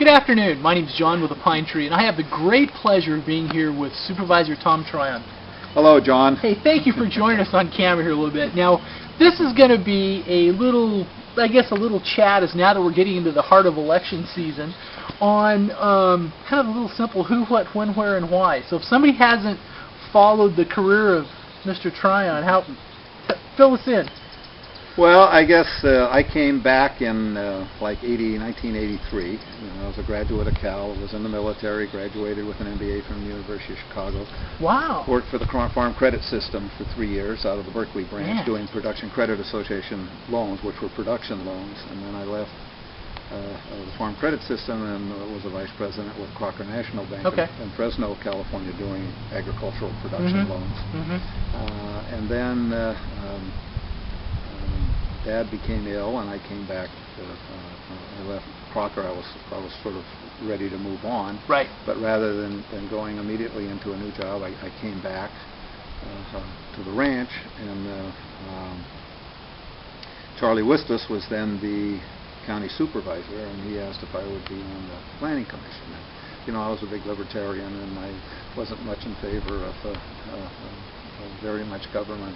Good afternoon. My name is John with the Pine Tree, and I have the great pleasure of being here with Supervisor Tom Tryon. Hello, John. Hey, thank you for joining us on camera here a little bit. Now, this is going to be a little, I guess, a little chat, as now that we're getting into the heart of election season, on kind of a little simple who, what, when, where, and why. So if somebody hasn't followed the career of Mr. Tryon, fill us in. Well, I guess I came back in like 1983. I was a graduate of Cal, was in the military, graduated with an MBA from the University of Chicago. Wow. Worked for the Farm Credit System for 3 years out of the Berkeley branch, doing Production Credit Association loans, which were production loans. And then I left the Farm Credit System and was a vice president with Crocker National Bank in Fresno, California, doing agricultural production loans. And then Dad became ill, and I came back. I left Crocker. I was sort of ready to move on. Right. But rather than going immediately into a new job, I came back to the ranch, and Charlie Wistus was then the county supervisor, and he asked if I would be on the planning commission. And, I was a big libertarian, and I wasn't much in favor of very much government,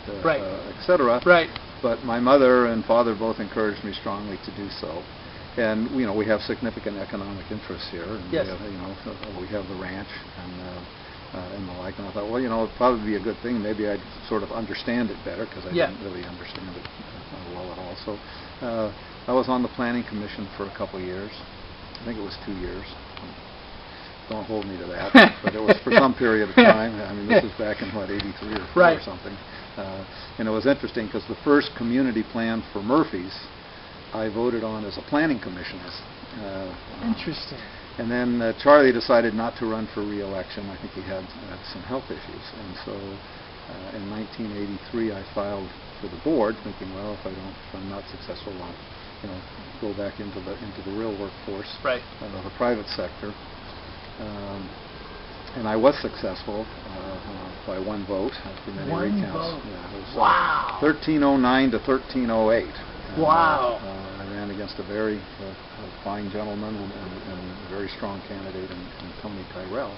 etc. Right. But my mother and father both encouraged me strongly to do so. And we have significant economic interests here. And yes. We have the ranch and the like. And I thought, well, it'd probably be a good thing. Maybe I'd sort of understand it better, because I didn't really understand it well at all. So I was on the planning commission for a couple of years. I think it was 2 years. Don't hold me to that, but it was for some period of time. I mean, this is back in, 83 or 4 or something. And it was interesting, because the first community plan for Murphy's, I voted on as a planning commissioner. Interesting. And then Charlie decided not to run for re-election. I think he had some health issues. And so in 1983, I filed for the board, thinking, well, if I'm not successful, I'll go back into the real workforce, the private sector. And I was successful by one vote after many recounts. Yeah, it was, wow. 1309 to 1308. Wow. I ran against a very fine gentleman and a very strong candidate in Tony Tyrell.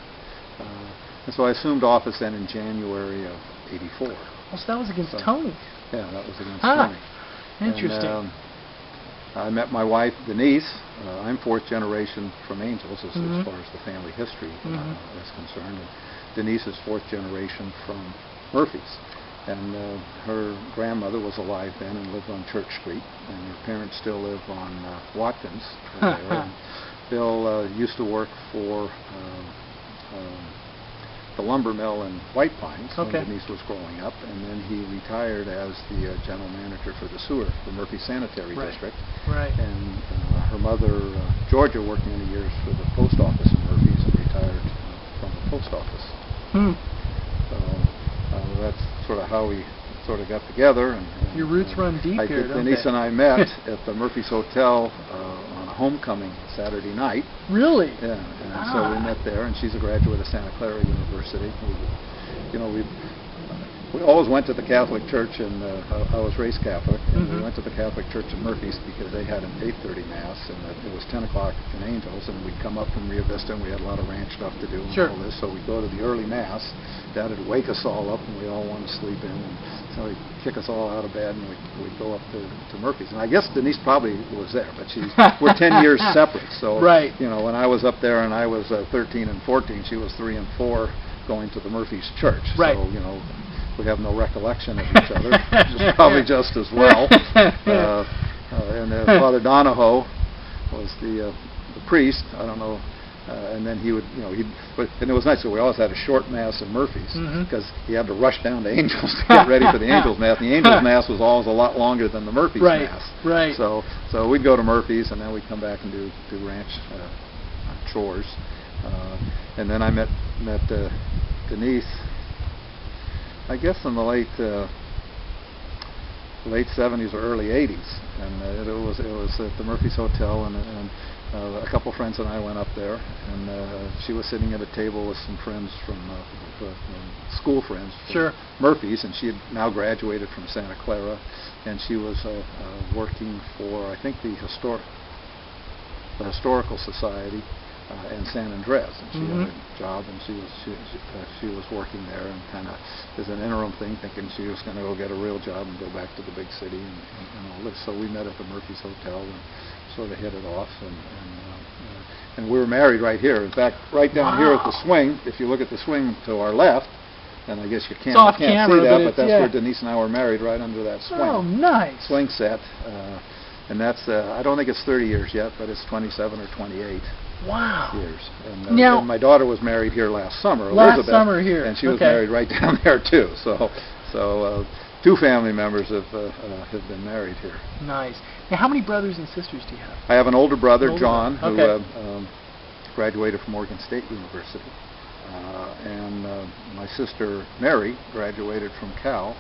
And so I assumed office then in January of '84. Well, so that was against Tony. Yeah, that was against Tony. Interesting. And, I met my wife, Denise. I'm fourth generation from Angels as far as the family history is concerned. And Denise is fourth generation from Murphy's. And her grandmother was alive then and lived on Church Street. And her parents still live on Watkins. And Bill used to work for the lumber mill in White Pines when Denise was growing up, and then he retired as the general manager for the Murphy Sanitary District. Right. And her mother, Georgia, worked many years for the post office in Murphy's and retired from the post office. So that's sort of how we sort of got together. And your roots run deep here, don't Denise and I met at the Murphy's Hotel on a homecoming Saturday night. Really? Yeah. And so we met there, and she's a graduate of Santa Clara University. We always went to the Catholic Church, and I was raised Catholic, and we went to the Catholic Church in Murphy's because they had an 8:30 Mass, and it was 10 o'clock in Angels, and we'd come up from Rio Vista, and we had a lot of ranch stuff to do and all this, so we'd go to the early Mass. Dad would wake us all up, and we all wanted to sleep in, and so he'd kick us all out of bed, and we'd go up to Murphy's. And I guess Denise probably was there, but we're 10 years separate, so when I was up there and I was 13 and 14, she was 3 and 4 going to the Murphy's church. So, we have no recollection of each other, which is probably just as well. And Father Donahoe was the priest. I don't know. And then he would, and it was nice. So we always had a short Mass in Murphy's because he had to rush down to Angels to get ready for the Angels Mass. And the Angels Mass was always a lot longer than the Murphy's Mass. Right. So we'd go to Murphy's, and then we'd come back and do ranch chores. And then I met Denise, I guess in the late 70s or early 80s, and it was at the Murphy's Hotel, and a couple friends and I went up there, and she was sitting at a table with some friends from school friends from Murphy's, and she had now graduated from Santa Clara, and she was working for, I think, the the Historical Society in San Andres, and she Mm-hmm. had a job, and she was working there, and kind of as an interim thing, thinking she was going to go get a real job and go back to the big city and all this. So we met at the Murphy's Hotel and sort of hit it off, and we were married right here. In fact, right down here at the swing, if you look at the swing to our left, and I guess you can't off see camera, that, but but that's yeah. where Denise and I were married, right under that swing. Oh, nice. Swing set. And that's, I don't think it's 30 years yet, but it's 27 or 28 Wow. years. And, Now, and my daughter was married here last summer, last Elizabeth. summer here. And she was Okay. married right down there, too. So two family members have been married here. Nice. Now, how many brothers and sisters do you have? I have an older brother, John, who Okay. graduated from Oregon State University. And my sister, Mary, graduated from Cal,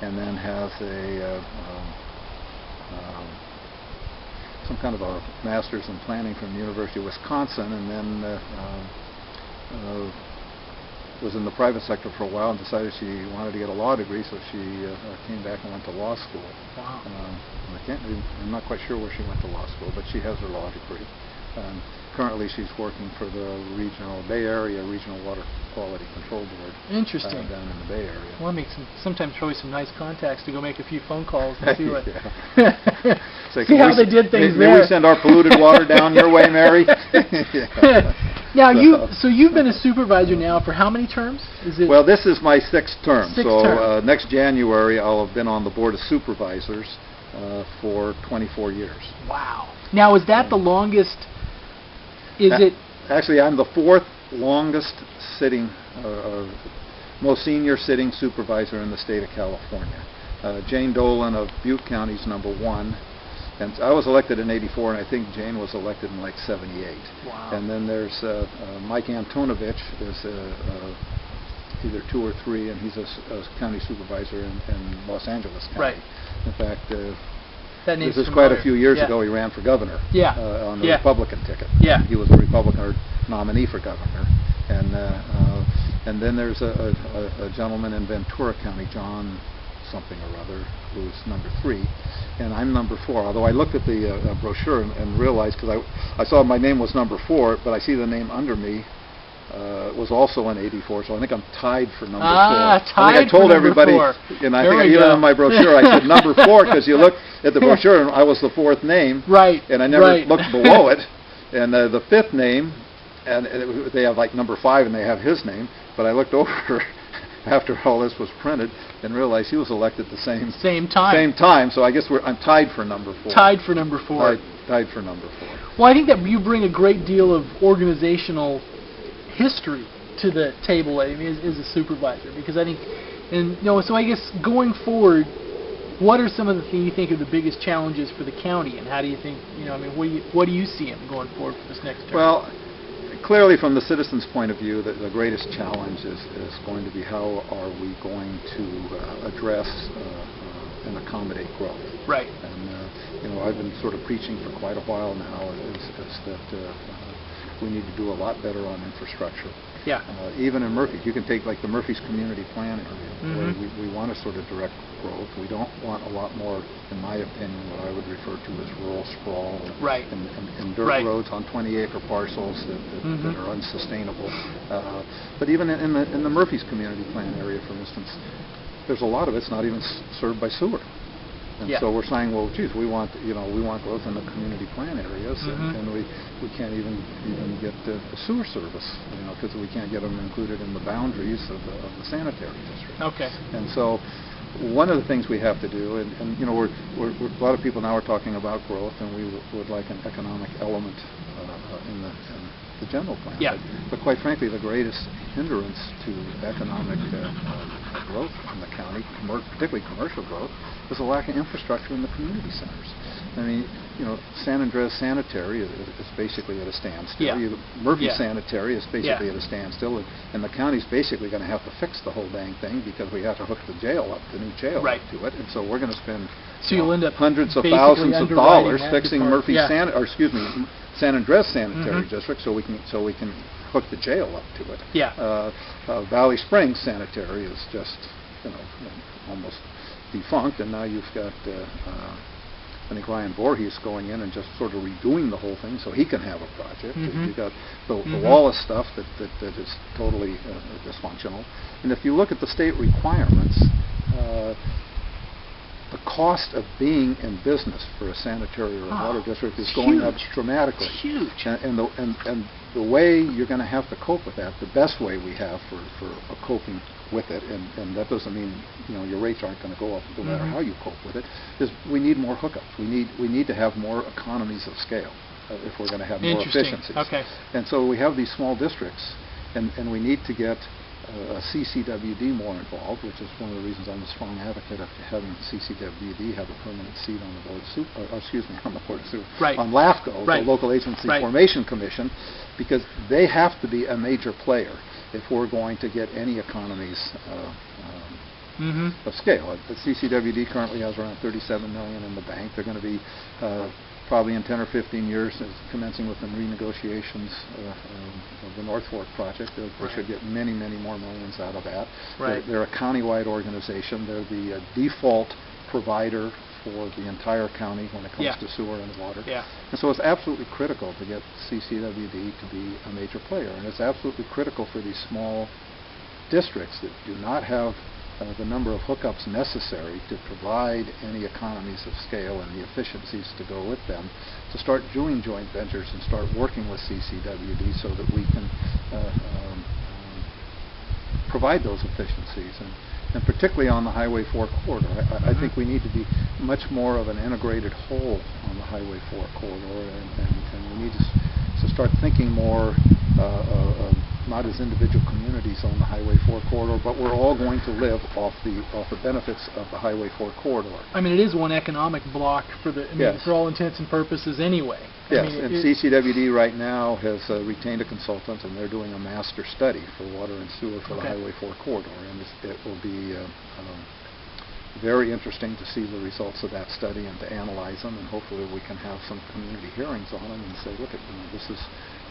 and then has some kind of a master's in planning from the University of Wisconsin, and then was in the private sector for a while and decided she wanted to get a law degree, so she came back and went to law school. Wow. I'm not quite sure where she went to law school, but she has her law degree. Currently, she's working for the Bay Area Regional Water Quality Control Board. Interesting. Down in the Bay Area. Well, that makes sometimes probably some nice contacts to go make a few phone calls and see what. So see how they did things may there. we send our polluted water down your way, Mary? Yeah. Now, you've been a supervisor now for how many terms? Is it? Well, this is my sixth term. Sixth term. Next January, I'll have been on the Board of Supervisors for 24 years. Wow. Now, is that the longest? Actually, I'm the fourth longest sitting, most senior sitting supervisor in the state of California. Jane Dolan of Butte County is number one. And I was elected in '84, and I think Jane was elected in like '78. Wow. And then there's Mike Antonovich is either 2 or 3, and he's a county supervisor in Los Angeles County. Right. In fact, that this is quite a few years ago. He ran for governor. Yeah. On the Republican ticket. Yeah. He was a Republican nominee for governor. And then there's a gentleman in Ventura County, John something or other, who's number 3, and I'm number 4. Although I looked at the brochure and realized, because I saw my name was number 4, but I see the name under me was also in '84, so I think I'm tied for number 4. Tied I told for everybody, number 4. and I think even in my brochure I said number 4, because you look at the brochure and I was the 4th name, right? And I never looked below it, and the 5th name, and they have like number 5, and they have his name, but I looked over after all this was printed and realized he was elected the same time. So I guess I'm tied for number 4. Tied for number 4. Tied for number 4. Well, I think that you bring a great deal of organizational history to the table, I mean, as a supervisor, because I think, so I guess going forward, what are some of the things you think are the biggest challenges for the county, and how do you think, what do you see going forward for this next term? Well, clearly, from the citizens' point of view, the greatest challenge is going to be how are we going to address and accommodate growth. Right. And I've been sort of preaching for quite a while now is that we need to do a lot better on infrastructure. Yeah. Even in Murphy, you can take like the Murphy's community plan area. Mm-hmm. We want to sort of direct growth. We don't want a lot more, in my opinion, what I would refer to as rural sprawl. Right. And dirt roads on 20-acre parcels that are unsustainable. But even in the Murphy's community plan area, for instance, there's a lot of it's not even served by sewer. And so we're saying, well, geez, we want growth in the community plan areas, and we can't even get the sewer service, because we can't get them included in the boundaries of the sanitary district. Okay. And so, one of the things we have to do, and we're a lot of people now are talking about growth, and we would like an economic element in the general plan. Yeah. But quite frankly, the greatest hindrance to economic growth in the county, particularly commercial growth, is a lack of infrastructure in the community centers. I mean, San Andres Sanitary is basically at a standstill. Yeah. Murphy Sanitary is basically at a standstill, and the county's basically going to have to fix the whole dang thing because we have to hook the new jail up to it, and so we're going to spend you'll end up hundreds of thousands of dollars fixing Murphy San Andres Sanitary District so we can hook the jail up to it. Yeah. Valley Springs Sanitary is just almost defunct, and now you've got Anthony Ryan Voorhees going in and just sort of redoing the whole thing so he can have a project. You got the Wallace stuff that is totally dysfunctional. And if you look at the state requirements, the cost of being in business for a sanitary or water district is going up dramatically. It's huge. And the way you're going to have to cope with that, the best way we have for coping with it, and that doesn't mean your rates aren't going to go up no matter how you cope with it, is we need more hookups. We need to have more economies of scale if we're going to have more efficiencies. Okay. And so we have these small districts, and we need to get a CCWD more involved, which is one of the reasons I'm a strong advocate of having CCWD have a permanent seat on the board of on the board of on LAFCO, the Local Agency Formation Commission, because they have to be a major player if we're going to get any economies of scale. The CCWD currently has around $37 million in the bank. They're going to be probably in 10 or 15 years, commencing with the renegotiations of the North Fork project. They should get many, many more millions out of that. They're a county-wide organization. They're the default provider for the entire county when it comes to sewer and water. And so it's absolutely critical to get CCWD to be a major player. And it's absolutely critical for these small districts that do not have the number of hookups necessary to provide any economies of scale and the efficiencies to go with them, to start doing joint ventures and start working with CCWD so that we can provide those efficiencies. And particularly on the Highway 4 corridor, I think we need to be much more of an integrated whole on the Highway 4 corridor, and we need to start thinking more not as individual communities on the Highway 4 corridor, but we're all going to live off the benefits of the Highway 4 corridor. I mean, it is one economic block for for all intents and purposes anyway. Yes, and CCWD right now has retained a consultant, and they're doing a master study for water and sewer for the Highway 4 corridor, and it will be very interesting to see the results of that study and to analyze them, and hopefully we can have some community hearings on them and say, look, this is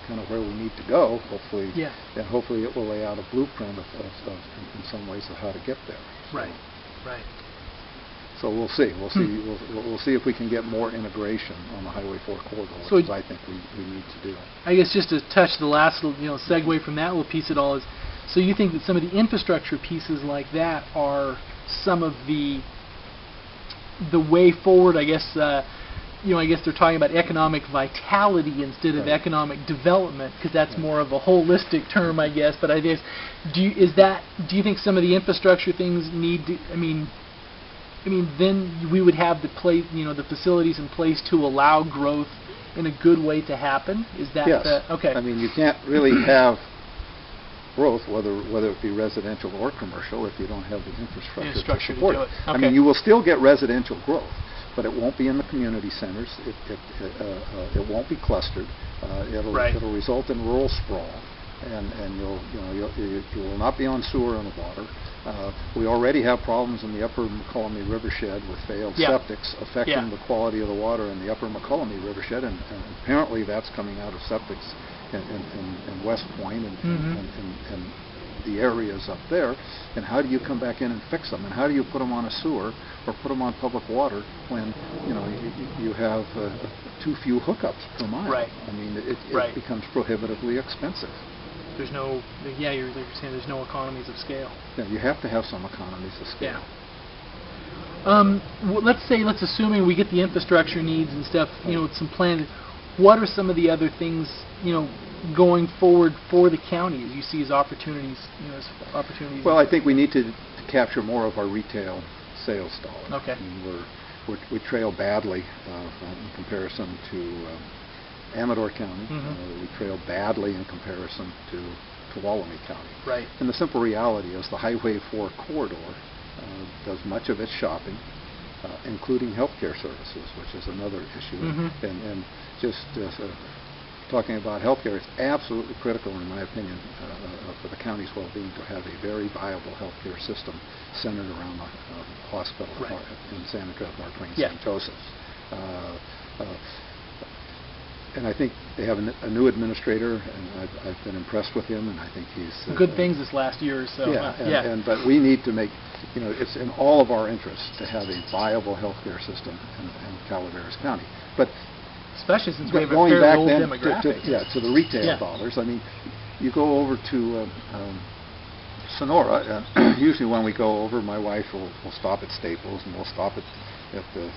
kind of where we need to go. Hopefully, and hopefully it will lay out a blueprint of in some ways of how to get there. So, Right. So we'll see. We'll see if we can get more integration on the Highway 4 corridor, which I think we need to do. I guess just to touch the last little, segue from that little piece of it all is, so you think that some of the infrastructure pieces like that are some of the way forward, I guess. I guess they're talking about economic vitality instead of economic development, because that's more of a holistic term, I guess. But I guess, do you think some of the infrastructure things need to, then we would have the facilities in place to allow growth in a good way to happen? Is that okay? I mean, you can't really have growth, whether it be residential or commercial, if you don't have the infrastructure to support it. I mean, you will still get residential growth, but it won't be in the community centers. It won't be clustered. It'll result in rural sprawl, and you will not be on sewer and water. We already have problems in the Upper McCollum Rivershed with failed septics affecting the quality of the water in the Upper McCollum Rivershed, and apparently that's coming out of septics in West Point and the areas up there. And how do you come back in and fix them? And how do you put them on a sewer or put them on public water when you have too few hookups per mile? I mean, it becomes prohibitively expensive. There's no, you're saying there's no economies of scale. Yeah, you have to have some economies of scale. Let's assuming we get the infrastructure needs and stuff, some plans. What are some of the other things, going forward for the county as you see as opportunities, Well, I think we need to capture more of our retail sales dollars. Okay. I mean, we trail badly in comparison to Amador County. We trail badly in comparison to Tuolumne County. Right. And the simple reality is the Highway 4 corridor does much of its shopping, including healthcare services, which is another issue. And just talking about healthcare, it's absolutely critical, in my opinion, for the county's well-being to have a very viable healthcare system centered around the hospital in Santa Cruz, Mark Twain, St. Joseph's. And I think they have a new administrator, and I've been impressed with him, and I think he's good things this last year or so. Yeah, but we need to make, it's in all of our interests to have a viable healthcare system in Calaveras County. But especially since we have a going fairly back old then demographic. to the retail dollars. I mean, you go over to Sonora, and usually when we go over, my wife will stop at Staples, and we'll stop at the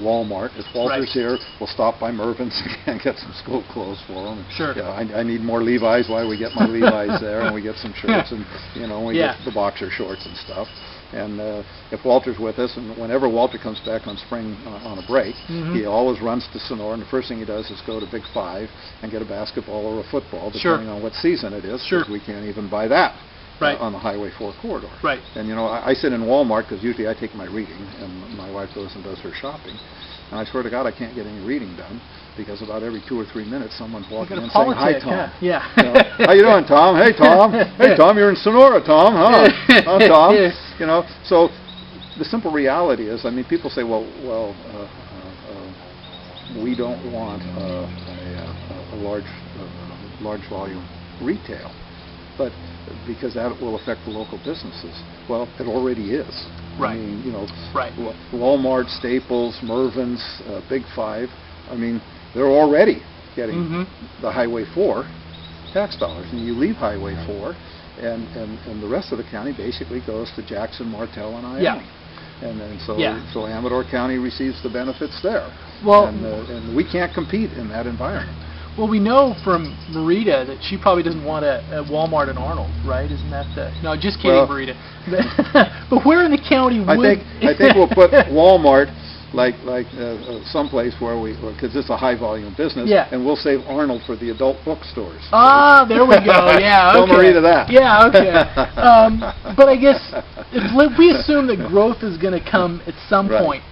Walmart. If Walter's here, we'll stop by Mervyn's and get some school clothes for them. Sure. I need more Levi's. Why we get my Levi's there, and we get some shirts, and we get the boxer shorts and stuff. And if Walter's with us, and whenever Walter comes back on spring on a break, he always runs to Sonora, and the first thing he does is go to Big Five and get a basketball or a football, depending on what season it is, because we can't even buy that. On the Highway 4 corridor. Right. And I sit in Walmart because usually I take my reading, and my wife goes and does her shopping. And I swear to God, I can't get any reading done because about every 2 or 3 minutes, someone's walking in saying, "Hi, Tom." Yeah. How you doing, Tom? Hey, Tom. Hey, Tom. You're in Sonora, Tom, huh? Huh, Tom? So the simple reality is, I mean, people say, well, we don't want a large volume retail, but because that will affect the local businesses. Well, it already is. Right. I mean, Walmart, Staples, Mervyn's, Big Five. I mean, they're already getting the Highway 4 tax dollars, and you leave Highway 4, and the rest of the county basically goes to Jackson, Martell, and Ione. And so Amador County receives the benefits there. Well, and we can't compete in that environment. Well, we know from Marita that she probably doesn't want a Walmart in Arnold, right? Isn't that no, just kidding, Marita. But where in the county would... I think we'll put Walmart like someplace where because it's a high volume business, and we'll save Arnold for the adult bookstores. Ah, there we go. Yeah, okay. Tell Marita that. Yeah, okay. But I guess if we assume that growth is going to come at some point,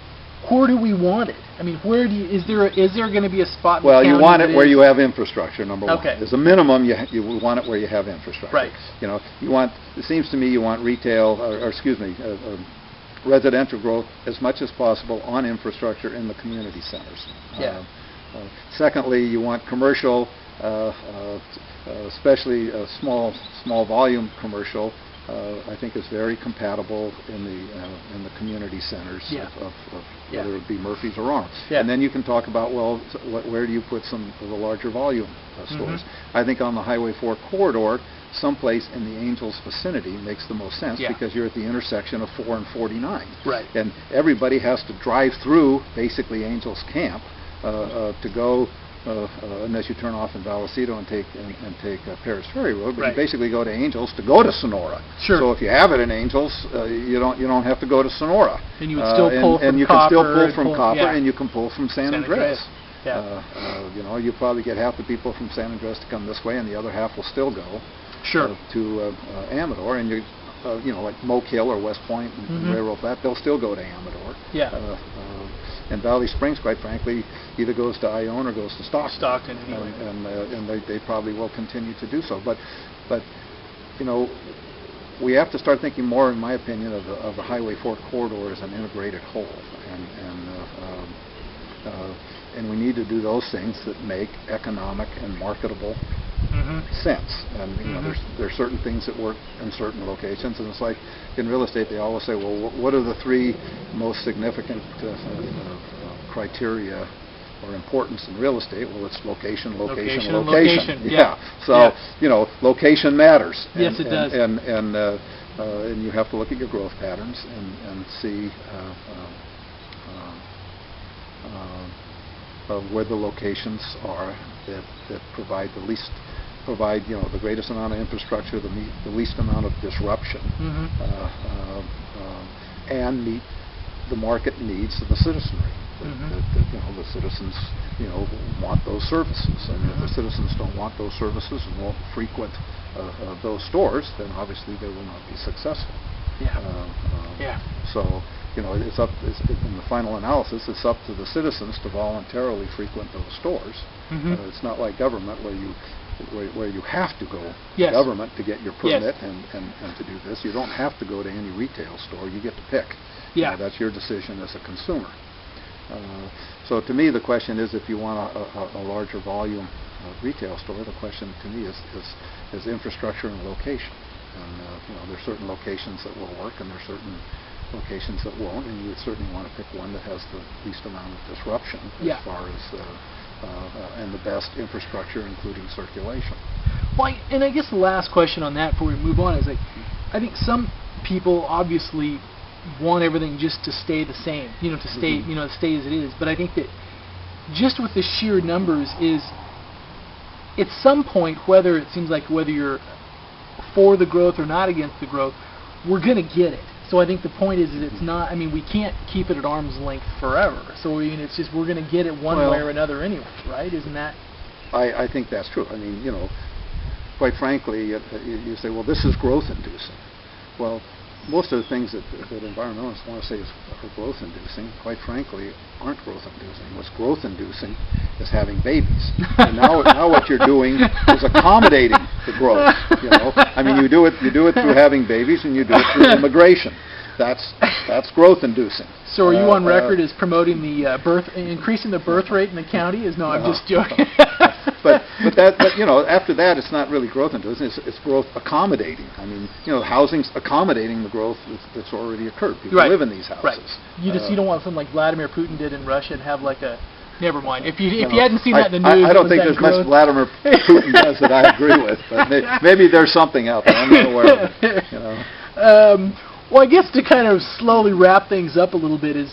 where do we want it? I mean, where do you, is there going to be a spot in the county? Well, you want it where you have infrastructure, number one. Okay. As a minimum, you want it where you have infrastructure. Right. It seems to me you want retail, residential growth as much as possible on infrastructure in the community centers. Secondly, you want commercial, especially small volume commercial. I think is very compatible in the community centers of whether it be Murphy's or Arnold. And then you can talk about, well, where do you put some of the larger volume stores? I think on the Highway 4 corridor, someplace in the Angels vicinity makes the most sense because you're at the intersection of 4 and 49. Right. And everybody has to drive through basically Angels Camp to go. Unless you turn off in Vallecito and take Paris Ferry Road, but you basically go to Angels to go to Sonora. Sure. So if you have it in Angels, you don't have to go to Sonora. And you would still pull from you Copper. can still pull from Copper, and you can pull from San Andres. You probably get half the people from San Andres to come this way, and the other half will still go to Amador, and like Moke Hill or West Point and Railroad Flat, they'll still go to Amador. And Valley Springs, quite frankly, either goes to Ione or goes to Stockton. And they probably will continue to do so. But we have to start thinking more, in my opinion, of the Highway 4 corridor as an integrated whole. And we need to do those things that make economic and marketable sense. And there's certain things that work in certain locations, and it's like in real estate they always say, well, what are the three most significant criteria or importance in real estate? Well, it's location. Yeah. So location matters. Yes, it does. And you have to look at your growth patterns and see where the locations are that provide the greatest amount of infrastructure, the least amount of disruption, and meet the market needs of the citizenry. The citizens want those services, and if the citizens don't want those services and won't frequent those stores, then obviously they will not be successful. So it's up. In the final analysis, it's up to the citizens to voluntarily frequent those stores. It's not like government where you have to go to government to get your permit and to do this. You don't have to go to any retail store. You get to pick. That's your decision as a consumer. So to me, the question is, if you want a larger volume retail store, the question to me is infrastructure and location. And there's certain locations that will work, and there's certain locations that won't, and you would certainly want to pick one that has the least amount of disruption as far as and the best infrastructure, including circulation. Well, and I guess the last question on that before we move on is, like, I think some people obviously want everything just to stay the same, to stay, to stay as it is. But I think that just with the sheer numbers is, at some point, whether it seems like whether you're for the growth or not against the growth, we're going to get it. So I think the point is that it's not, I mean, we can't keep it at arm's length forever. So I mean, it's just we're going to get it one way or another anyway, right? Isn't that? I think that's true. I mean, quite frankly, you say, well, this is growth inducing. Well, most of the things that environmentalists want to say are growth inducing, quite frankly, aren't growth inducing. What's growth inducing is having babies. And now what you're doing is accommodating the growth. I mean, you do it through having babies, and you do it through immigration. That's growth inducing. So are you on record as promoting the increasing the birth rate in the county? I'm just joking. But after that, it's not really growth inducing. It's growth accommodating. I mean, housing's accommodating the growth that's already occurred. People live in these houses. Right. You don't want something like Vladimir Putin did in Russia and have like a. Never mind. If you hadn't seen that in the news, I don't think there's much Vladimir Putin does that I agree with. But maybe there's something out there. I'm not aware of it. Well, I guess to kind of slowly wrap things up a little bit is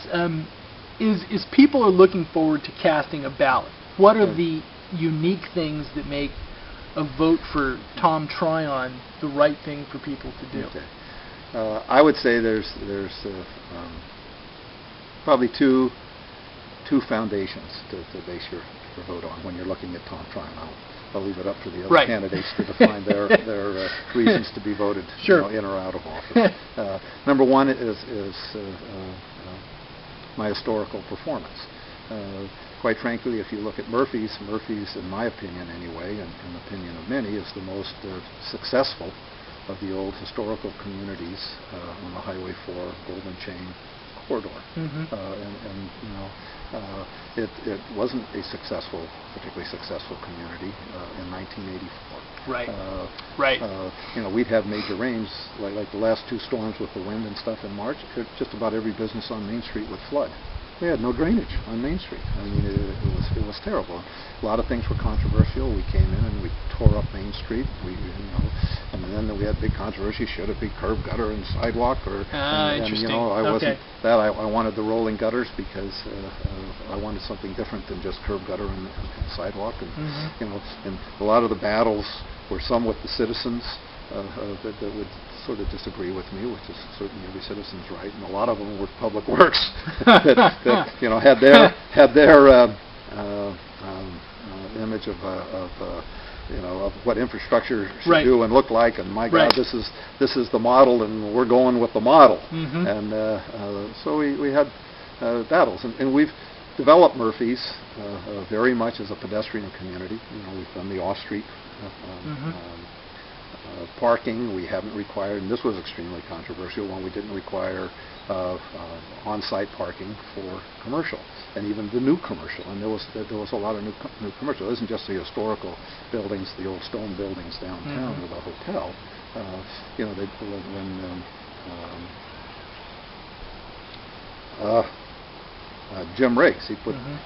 people are looking forward to casting a ballot. What are the unique things that make a vote for Tom Tryon the right thing for people to do? Okay. I would say there's probably two foundations to base your vote on when you're looking at Tom Tryon. I'll leave it up to the other candidates to define their reasons to be voted in or out of office. Number one is my historical performance. Quite frankly, if you look at Murphy's, in my opinion anyway, and in the opinion of many, is the most successful of the old historical communities on the Highway 4 Golden Chain corridor. It wasn't a particularly successful community in 1984. Right. We'd have major rains, like the last two storms with the wind and stuff in March. Just about every business on Main Street would flood. We had no drainage on Main Street. I mean, it was terrible. A lot of things were controversial. We came in and we tore up Main Street. And then we had big controversy: should it be curb, gutter, and sidewalk? Interesting. I wasn't that. I wanted the rolling gutters because I wanted something different than just curb, gutter, and sidewalk. And and a lot of the battles were some with the citizens that would sort of disagree with me, which is certainly every citizen's right, and a lot of them were Public Works that had their image of what infrastructure should do and look like, and my God, this is the model, and we're going with the model. And so we had battles, and we've developed Murphy's very much as a pedestrian community. We've done the off-street parking. We haven't required, and this was extremely controversial, when we didn't require on-site parking for commercial, and even the new commercial. And there was a lot of new commercial. It isn't just the historical buildings, the old stone buildings downtown with a hotel. Jim Riggs, he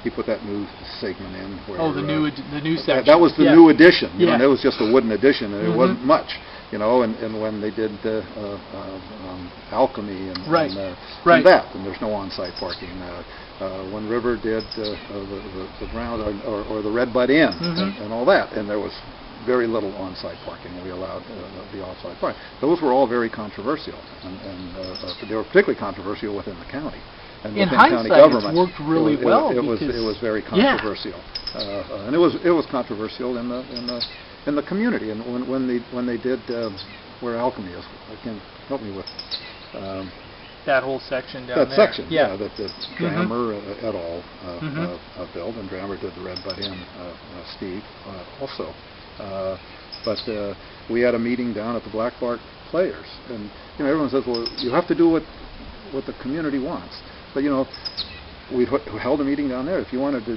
put that new segment in. Where, the new section. That was the new addition. And it was just a wooden addition, and it wasn't much. And when they did Alchemy and that, and there's no on-site parking. When River did the ground or the Red Bud Inn and all that, and there was very little on-site parking. We allowed the off-site parking. Those were all very controversial, and they were particularly controversial within the county. And in hindsight, it's worked really well. It was very controversial, and it was controversial in the community. And when they did where Alchemy is, again, help me with that whole section down there. That section, that Drammer et al. Built, and Drammer did the Red Bud Inn, Steve also. But we had a meeting down at the Black Bart Players, and everyone says, well, you have to do what the community wants. But we held a meeting down there. If you wanted to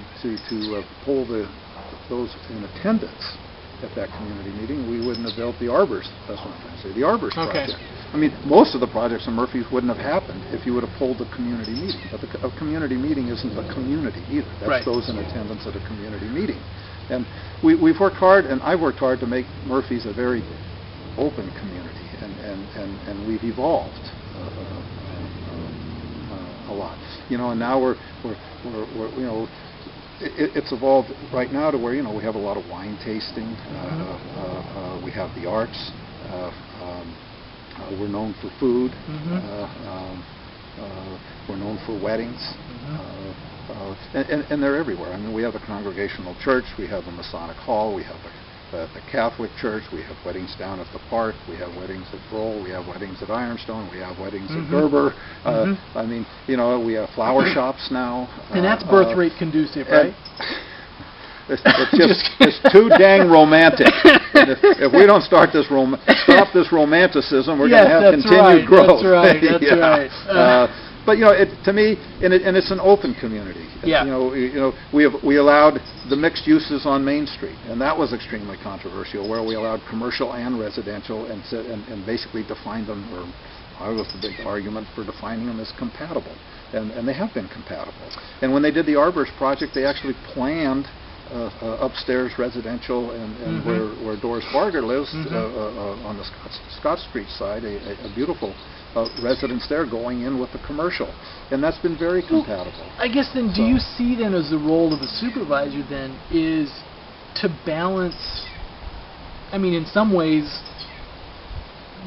poll those in attendance at that community meeting, we wouldn't have built the Arbors. That's what I'm trying to say. The Arbors project. I mean, most of the projects in Murphy's wouldn't have happened if you would have pulled the community meeting. But a community meeting isn't a community either. That's those in attendance at a community meeting. And we've worked hard, and I've worked hard to make Murphy's a very open community, and we've evolved a lot. You know, and now we're you know, it's evolved right now to where, you know, we have a lot of wine tasting. We have the arts. We're known for food. We're known for weddings. And they're everywhere. I mean, we have the Congregational Church. We have the Masonic Hall. We have the Catholic Church. We have weddings down at the park. We have weddings at Broll. We have weddings at Ironstone. We have weddings at Gerber. I mean, you know, we have flower shops now. And that's birth rate conducive, right? It's too dang romantic. And if we don't stop this romanticism, we're going to have continued growth. That's right. But, you know, to me, and it's an open community. Yeah. You know, we allowed the mixed uses on Main Street, and that was extremely controversial, where we allowed commercial and residential, and basically defined them, or I was the big argument for defining them as compatible, and they have been compatible. And when they did the Arbors project, they actually planned upstairs residential, and where Doris Barger lives on the Scott Street side, a beautiful residence there going in with the commercial, and that's been very compatible. I guess then, do you see then as the role of the supervisor then is to balance, I mean, in some ways,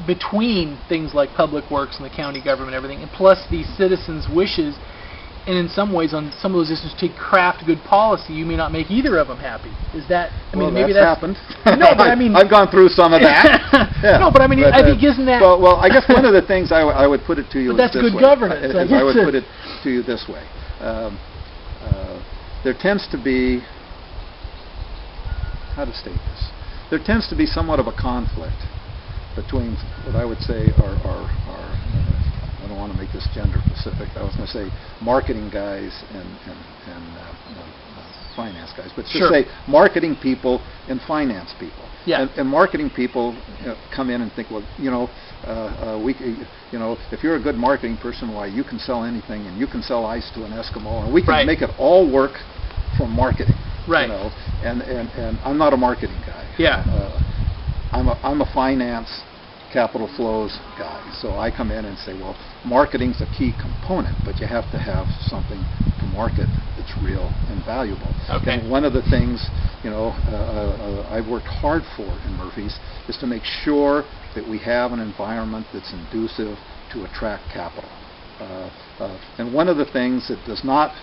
between things like public works and the county government and everything, and plus these citizens' wishes, and in some ways on some of those issues to craft good policy, you may not make either of them happy. Is that, I mean, maybe that's happened. No, but I mean, I've gone through some of that. Yeah. No, but I mean, I think isn't that... Well, I guess one of the things I would put it to you but that's is this good way. Governance. I would put it to you this way. There tends to be, how to state this, there tends to be somewhat of a conflict between what I would say are I don't want to make this gender specific. I was going to say marketing guys and finance guys, but just say marketing people and finance people. Yeah. And marketing people come in and think, well, you know, if you're a good marketing person, why, you can sell anything, and you can sell ice to an Eskimo, and we can make it all work from marketing. Right. You know, and I'm not a marketing guy. Yeah. I'm a finance, capital flows guy. So I come in and say, well, marketing's a key component, but you have to have something to market that's real and valuable. Okay. And one of the things, you know, I've worked hard for in Murphy's is to make sure that we have an environment that's conducive to attract capital. And one of the things that does not,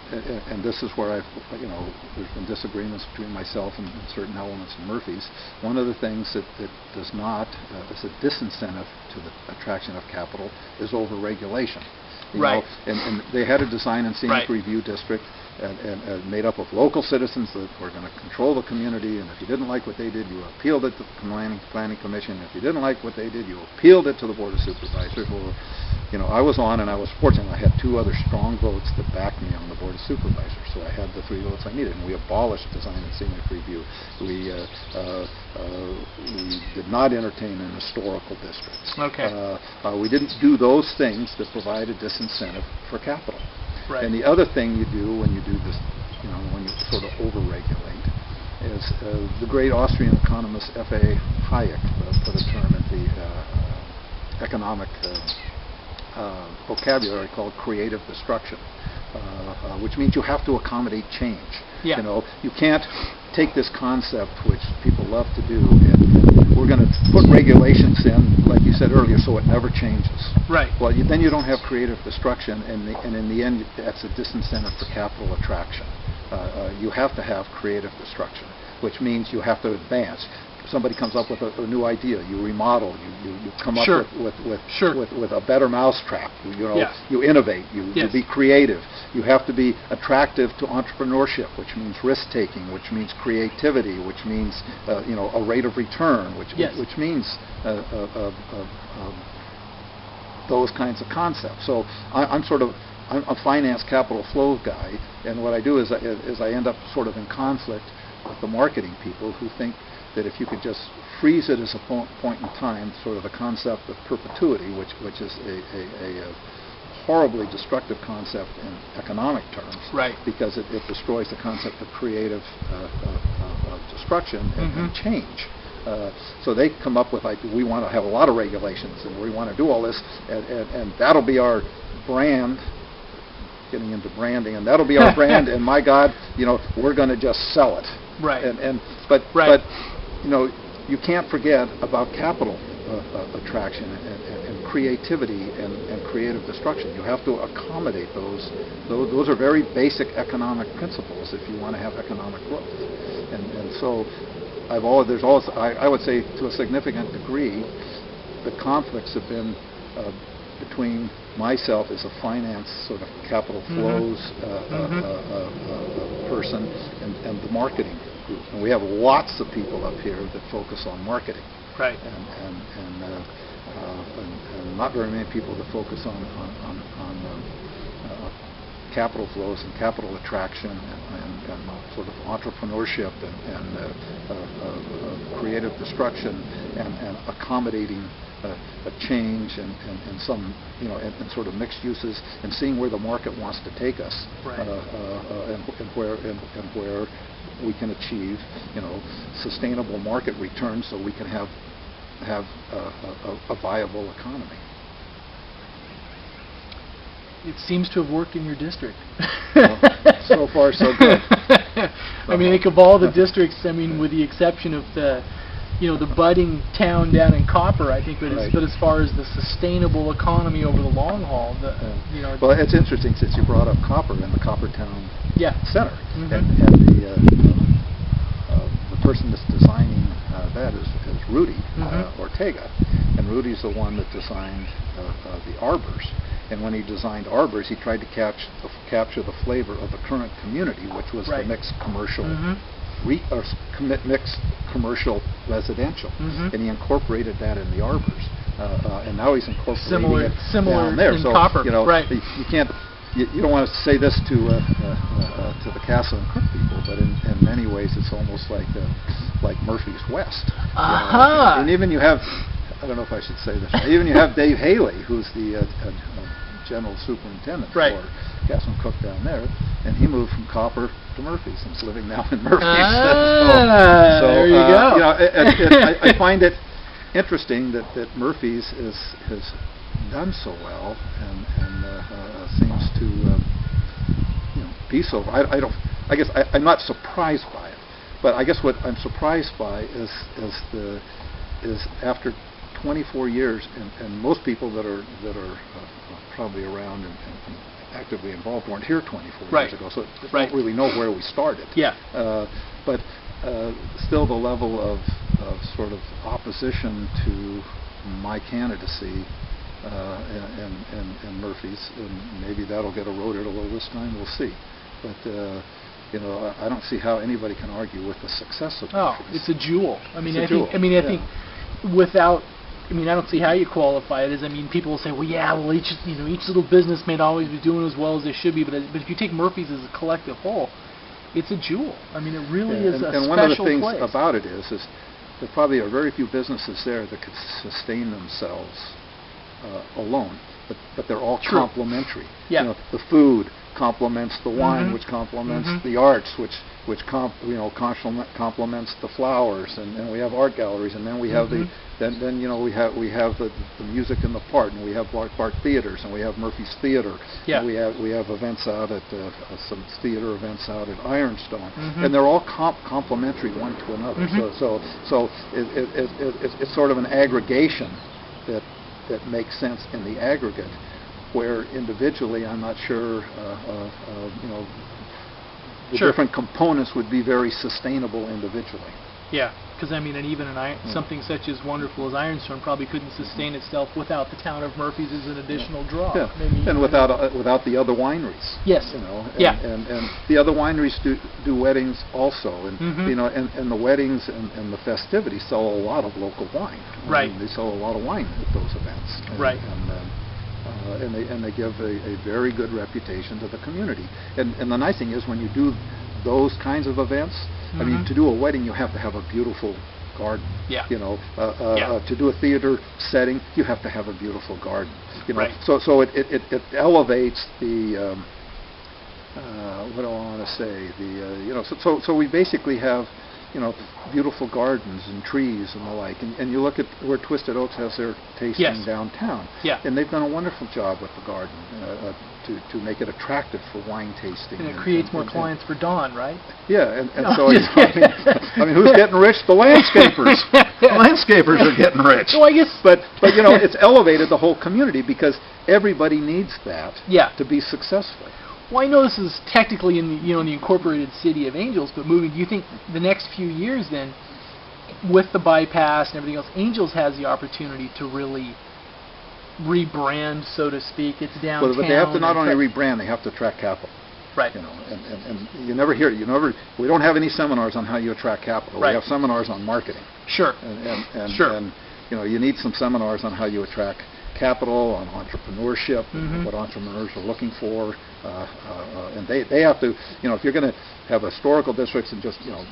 and this is where there's been disagreements between myself and certain elements in Murphy's. One of the things that does not, is a disincentive to the attraction of capital, is over-regulation. You know, and they had a design and scenic review district and made up of local citizens that were going to control the community, and if you didn't like what they did, you appealed it to the planning commission. If you didn't like what they did, you appealed it to the Board of Supervisors. Well, you know, I was on, and I was fortunate. I had two other strong votes that backed me on the Board of Supervisors, so I had the 3 votes I needed, and we abolished design and scenic review. We did not entertain an historical districts. Okay. We didn't do those things that provide a disincentive for capital. Right. And the other thing you do when you do this, you know, when you sort of over-regulate, is the great Austrian economist F.A. Hayek put a term in the economic vocabulary called creative destruction, which means you have to accommodate change. Yeah. You know, you can't take this concept, which people love to do, and we're going to put regulations in, like you said earlier, so it never changes. Right. Well, then you don't have creative destruction, and in the end, that's a disincentive for capital attraction. You have to have creative destruction, which means you have to advance. Somebody comes up with a new idea, you remodel, you come up with a better mousetrap. You innovate, you be creative. You have to be attractive to entrepreneurship, which means risk taking, which means creativity, which means a rate of return, which means those kinds of concepts. So I'm sort of I'm a finance capital flow guy, and what I do is I end up sort of in conflict with the marketing people who think that if you could just freeze it as a point in time, sort of the concept of perpetuity, which is a horribly destructive concept in economic terms, right? Because it destroys the concept of creative destruction and change. So they come up with, like, we want to have a lot of regulations and we want to do all this, and that'll be our brand. Getting into branding, and that'll be our brand. And my God, we're going to just sell it. Right. But you can't forget about capital attraction and creativity and creative destruction. You have to accommodate those. Those are very basic economic principles if you want to have economic growth. And so I would say to a significant degree, the conflicts have been between myself as a finance sort of capital flows person and the marketing group. And we have lots of people up here that focus on marketing. Right. And not very many people that focus on capital flows and capital attraction and sort of entrepreneurship and creative destruction and accommodating a change and some and sort of mixed uses and seeing where the market wants to take us, right. and where we can achieve sustainable market returns so we can have a viable economy. It seems to have worked in your district. Well, so far, so good. I mean, I think of all the districts, with the exception of the budding town down in Copper, I think, but as far as the sustainable economy over the long haul, Well, it's interesting since you brought up Copper and the Coppertown Center, and the person that's designing that is Rudy Ortega, and Rudy's the one that designed the arbors. And when he designed arbors, he tried to capture the flavor of the current community, which was the mixed commercial, mixed commercial residential, and he incorporated that in the arbors. And now he's incorporating it down there. In so Copper. you can't. You don't want to say this to the Castle and Cook people, but in many ways it's almost like Murphy's West. And even you have. I don't know if I should say this. Even you have Dave Haley, who's the general superintendent for Castle and Cook down there, and he moved from Copper to Murphy's and is living now in Murphy's. So there you go. I find it interesting that Murphy's has done so well and seems to be so. I guess I'm not surprised by it, but I guess what I'm surprised by is after 24 years, and most people that are probably around and actively involved weren't here 24 years ago, so they don't really know where we started. Yeah. But still, the level of sort of opposition to my candidacy in Murphy's, and maybe that'll get eroded a little this time. We'll see. But I don't see how anybody can argue with the success of Murphy's. Oh, it's a jewel. I think without. I don't see how you qualify it as. People will say, well, each little business may not always be doing as well as they should be, but if you take Murphy's as a collective whole, it's a jewel. It really is a special place. And one of the things about it is there probably are very few businesses there that could sustain themselves alone, but they're all complementary. Yeah. The food complements the wine, which complements the arts, which complements the flowers, and we have art galleries, and then we have we have the music in the park, and we have Park Theaters, and we have Murphy's Theater, and we have events out at some theater events out at Ironstone, and they're all complementary one to another. So it's sort of an aggregation that makes sense in the aggregate, where individually I'm not sure the different components would be very sustainable individually. Yeah, because and even something such as wonderful as Ironstone probably couldn't sustain itself without the town of Murphy's as an additional draw. Yeah. And without the other wineries. Yes. And the other wineries do weddings also, and and the weddings and the festivities sell a lot of local wine. They sell a lot of wine at those events. And and they give a very good reputation to the community. And the nice thing is when you do those kinds of events, I mean, to do a wedding, you have to have a beautiful garden. Yeah. You know, to do a theater setting, you have to have a beautiful garden. You know, Right. so it elevates the what do I want to say? The you know, so we basically have, you know, beautiful gardens and trees and the like. And you look at where Twisted Oats has their tasting Yes. downtown. Yeah. And they've done a wonderful job with the garden to make it attractive for wine tasting. And it creates more clients for Dawn, right? Yeah, and No, so just I mean, who's getting rich? The landscapers. The landscapers are getting rich. So I guess, But you know, it's elevated the whole community because everybody needs that Yeah. to be successful. well, I know this is technically in the, in the incorporated city of Angels, but moving, do you think the next few years then, with the bypass and everything else, Angels has the opportunity to really rebrand, so to speak? It's downtown. But they have to not and only rebrand, they have to attract capital. Right. You know, and you never hear, we don't have any seminars on how you attract capital. Right. We have seminars on marketing. Sure. And Sure. and you know, you need some seminars on how you attract capital, on entrepreneurship, and what entrepreneurs are looking for, and they have to, you know, if you're going to have historical districts and just, you know,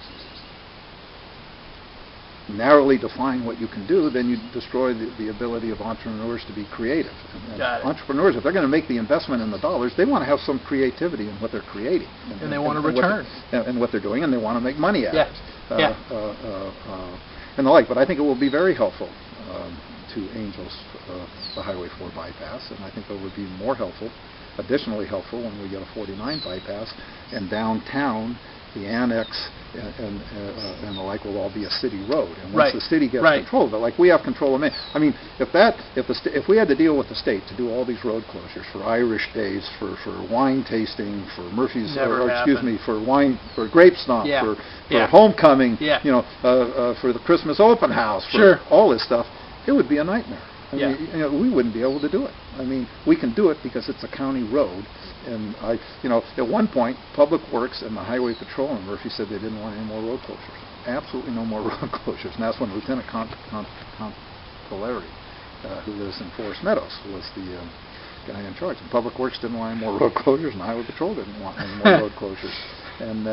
narrowly define what you can do, then you destroy the ability of entrepreneurs to be creative. And Got it. entrepreneurs, if they're going to make the investment in the dollars, they want to have some creativity in what they're creating. And they want a what return. and what they're doing, and they want to make money at Yeah. it. Yeah. And the like. But I think it will be very helpful to Angels, the Highway 4 bypass, and I think it would be more helpful, additionally helpful, when we get a 49 bypass, and downtown, the annex and the like will all be a city road. And once Right. the city gets Right. control of it, like we have control of it. I mean, if we had to deal with the state to do all these road closures for Irish Days, for wine tasting, for Murphy's, Never or excuse happen. me, for wine, for grape stomp, Yeah. for Yeah. homecoming, Yeah. you know, for the Christmas open house, for Sure. all this stuff, it would be a nightmare. I Yeah. mean, you know, we wouldn't be able to do it. I mean, we can do it because it's a county road, and you know, at one point, Public Works and the Highway Patrol in Murphy said they didn't want any more road closures. Absolutely no more road closures, and that's when Lieutenant Contoleri, who lives in Forest Meadows, was the guy in charge. And Public Works didn't want any more road closures, and the Highway Patrol didn't want any more road closures. And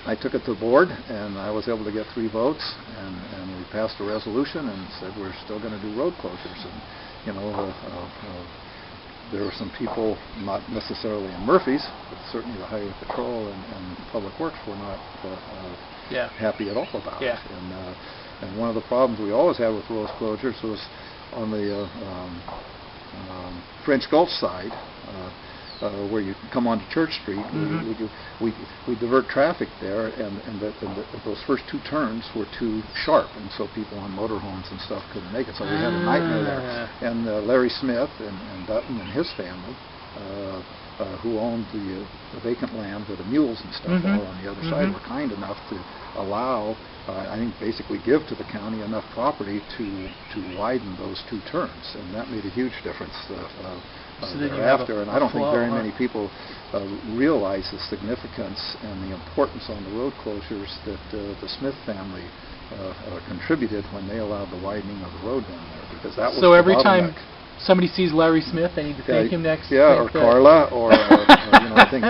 I took it to the board, and I was able to get 3 votes, and we passed a resolution and said we're still going to do road closures. And you know, there were some people, not necessarily in Murphy's, but certainly the Highway Patrol and Public Works were not Yeah. happy at all about Yeah. it. And one of the problems we always had with road closures was on the French Gulch side, where you come onto Church Street. We divert traffic there, and those first 2 turns were too sharp, and so people on motorhomes and stuff couldn't make it. So we had a nightmare there. And Larry Smith and Dutton and his family, who owned the vacant land where the mules and stuff are on the other side, were kind enough to allow, I think basically give to the county enough property to widen those 2 turns, and that made a huge difference thereafter. And I don't think very many people realize the significance and the importance on the road closures that the Smith family contributed when they allowed the widening of the road down there, because that was So the every bottleneck. time somebody sees Larry Smith, they need to thank him next. Yeah, or next, Carla, or you know, I think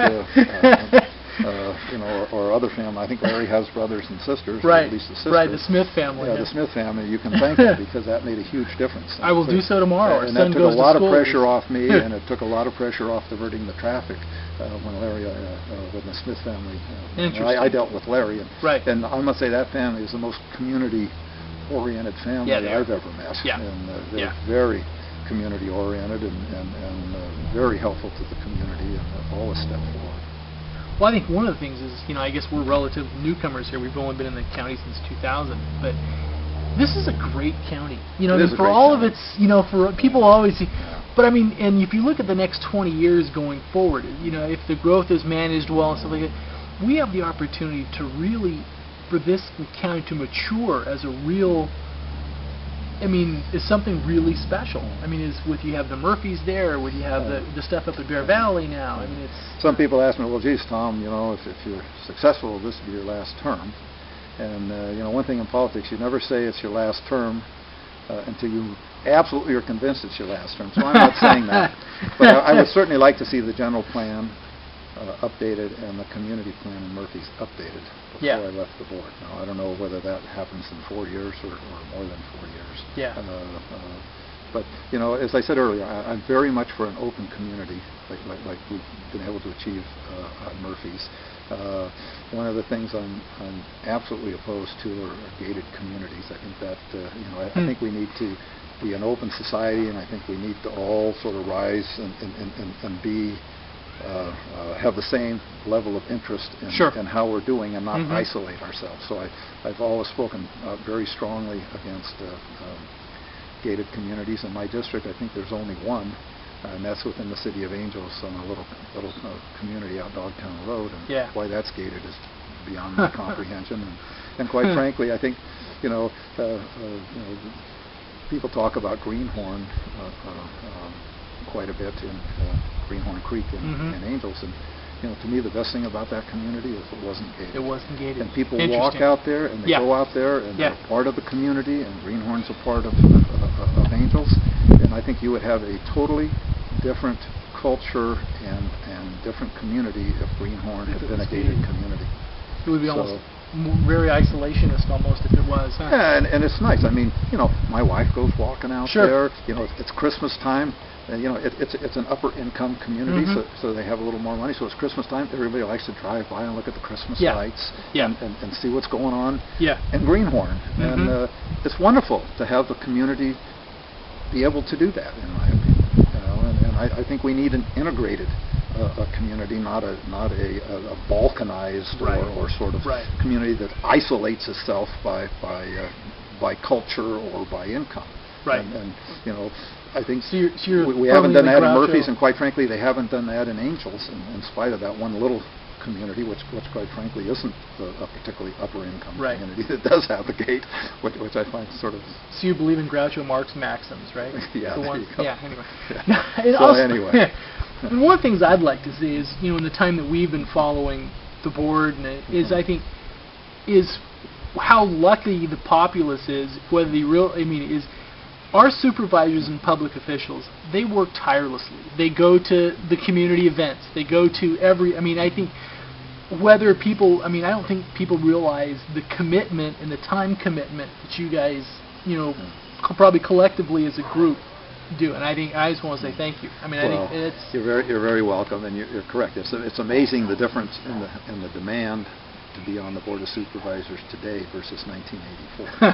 you know, or other family. I think Larry has brothers and sisters, or Right. at least a sister. Right, the Smith family. Yeah, the Smith family. You can thank them because that made a huge difference. I will do so tomorrow. Our And son that took goes a lot to of school. pressure off me, and it took a lot of pressure off diverting the traffic when Larry, when the Smith family. Interesting. I dealt with Larry, and Right. and I must say that family is the most community-oriented family Yeah, they are. I've ever met. Yeah. And they're Yeah. very community-oriented and very helpful to the community, and always step forward. Well, I think one of the things is, you know, I guess we're relative newcomers here. We've only been in the county since 2000, but this is a great county. You know, It is a for great all county. of its, you know, for people always see. But I mean, and if you look at the next 20 years going forward, you know, if the growth is managed well and stuff like that, we have the opportunity to really, for this county to mature as a real, I mean, is something really special. I mean, is with you have the Murphys there, with you have the stuff up at Bear Valley now. I mean, it's Some people ask me, well, geez, Tom, you know, if you're successful, this will be your last term. And, you know, one thing in politics, you never say it's your last term until you absolutely are convinced it's your last term. So I'm not saying that. But I would certainly like to see the general plan updated and the community plan in Murphy's updated before I left the board. Now, I don't know whether that happens in 4 years or more than 4 years. Yeah. But, you know, as I said earlier, I'm very much for an open community, like we've been able to achieve at Murphy's. One of the things I'm absolutely opposed to are gated communities. I think that, you know, I think we need to be an open society, and I think we need to all sort of rise and be have the same level of interest in how we're doing and not isolate ourselves. So I've always spoken very strongly against gated communities. In my district, I think there's only one, and that's within the city of Angels, on a little community out Dogtown Road. And why that's gated is beyond my comprehension. And quite frankly, I think, you know, people talk about Greenhorn quite a bit in Greenhorn Creek in Angels, and you know, to me the best thing about that community is it wasn't gated. It wasn't gated. And people walk out there and they go out there and they're part of the community, and Greenhorn's a part of Angels, and I think you would have a totally different culture and different community if Greenhorn had been a gated community. It would be almost very isolationist almost if it was. Huh? Yeah, and it's nice. I mean, you know, my wife goes walking out there. You know, it's Christmas time. And, you know, it's an upper income community, so they have a little more money. So it's Christmas time. Everybody likes to drive by and look at the Christmas lights and see what's going on in Greenhorn. And it's wonderful to have the community be able to do that, in my opinion. You know, and I think we need an integrated a community, not a balkanized or sort of community that isolates itself by culture or by income. And you know, I think we haven't done that in Murphy's, and quite frankly, they haven't done that in Angels, in spite of that one little community, which quite frankly isn't a particularly upper income community that does have the gate, which I find sort of. So you believe in Groucho Marx maxims, right? Yeah. There you go. Yeah. Anyway. So anyway. One of the things I'd like to see is, you know, in the time that we've been following the board, and I think, is how lucky the populace is, whether is our supervisors and public officials, they work tirelessly. They go to the community events. They go to I think whether people, I don't think people realize the commitment and the time commitment that you guys, you know, probably collectively as a group do. And I just want to say thank you. I think it's... You're very welcome, and you're correct. It's amazing the difference in the demand to be on the Board of Supervisors today versus 1984.